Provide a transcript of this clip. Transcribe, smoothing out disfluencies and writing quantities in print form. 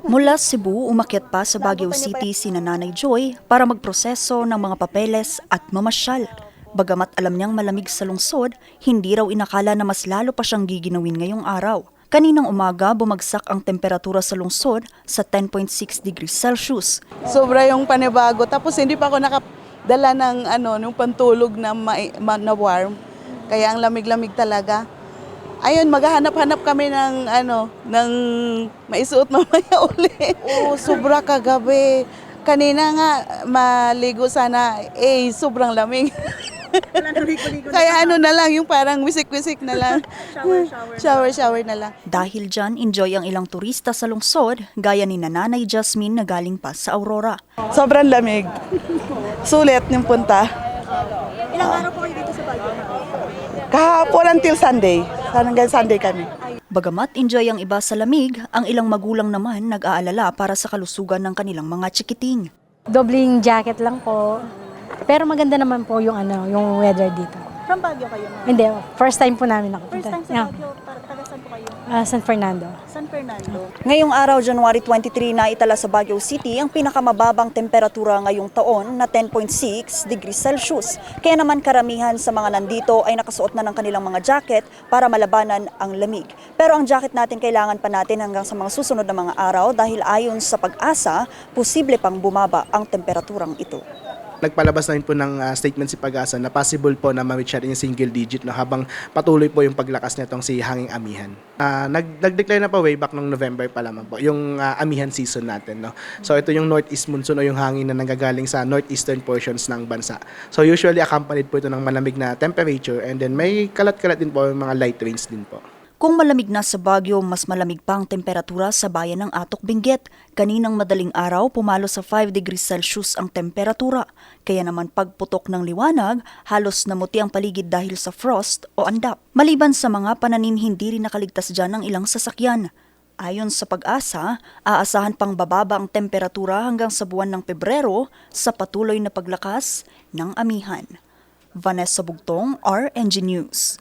Mula Cebu, umakyat pa sa Baguio City sina Nanay Joy para magproseso ng mga papeles at mamasyal. Bagamat alam niyang malamig sa lungsod, hindi raw inakala na mas lalo pa siyang giginawin ngayong araw. Kaninang umaga, bumagsak ang temperatura sa lungsod sa 10.6 degrees Celsius. Sobra yung panibago. Tapos hindi pa ako nakadala ng ng pantulog na warm. Kaya ang lamig-lamig talaga. Ayun, maghahanap-hanap kami ng maisuot mamaya uli. Oo, sobra kagabi. Kanina nga, maligo sana, sobrang lamig. Kaya na lang, yung parang wisik-wisik na lang. Shower na lang. Dahil dyan, enjoy ang ilang turista sa lungsod, gaya ni Nanay Jasmine na galing pa sa Aurora. Sobrang lamig. Sulit yung punta. Ilang araw po kayo dito sa Baguio? Kahapon until Sunday. Hanggang Sunday kami. Bagamat enjoy ang iba sa lamig, ang ilang magulang naman nag-aalala para sa kalusugan ng kanilang mga chikiting. Dobling jacket lang po. Pero maganda naman po yung yung weather dito. From Baguio kayo, ma'am? Hindi, first time po namin nakapunta. First time sa Yeah. Baguio, taga saan po kayo? San Fernando. San Fernando. Ngayong araw, January 23, na itala sa Baguio City ang pinakamababang temperatura ngayong taon na 10.6 degrees Celsius. Kaya naman karamihan sa mga nandito ay nakasuot na ng kanilang mga jacket para malabanan ang lamig. Pero ang jacket natin kailangan pa natin hanggang sa mga susunod na mga araw dahil ayon sa Pag-asa, posible pang bumaba ang temperaturang ito. Nagpalabas na rin po ng statement si Pag-asa na possible po na ma-reach natin yung single digit no, habang patuloy po yung paglakas nitong si Hanging Amihan. Nag-declare na po way back noong November pa lamang po yung amihan season natin. No? So ito yung northeast monsoon o yung hangin na nanggagaling sa northeastern portions ng bansa. So usually accompanied po ito ng malamig na temperature and then may kalat-kalat din po yung mga light rains din po. Kung malamig na sa Baguio, mas malamig pa ang temperatura sa bayan ng Atok Benguet. Kaninang madaling araw, pumalo sa 5 degrees Celsius ang temperatura. Kaya naman pagputok ng liwanag, halos namuti ang paligid dahil sa frost o andap. Maliban sa mga pananim, hindi rin nakaligtas dyan ang ilang sasakyan. Ayon sa Pag-asa, aasahan pang bababa ang temperatura hanggang sa buwan ng Pebrero sa patuloy na paglakas ng amihan. Vanessa Bugtong, RNG News.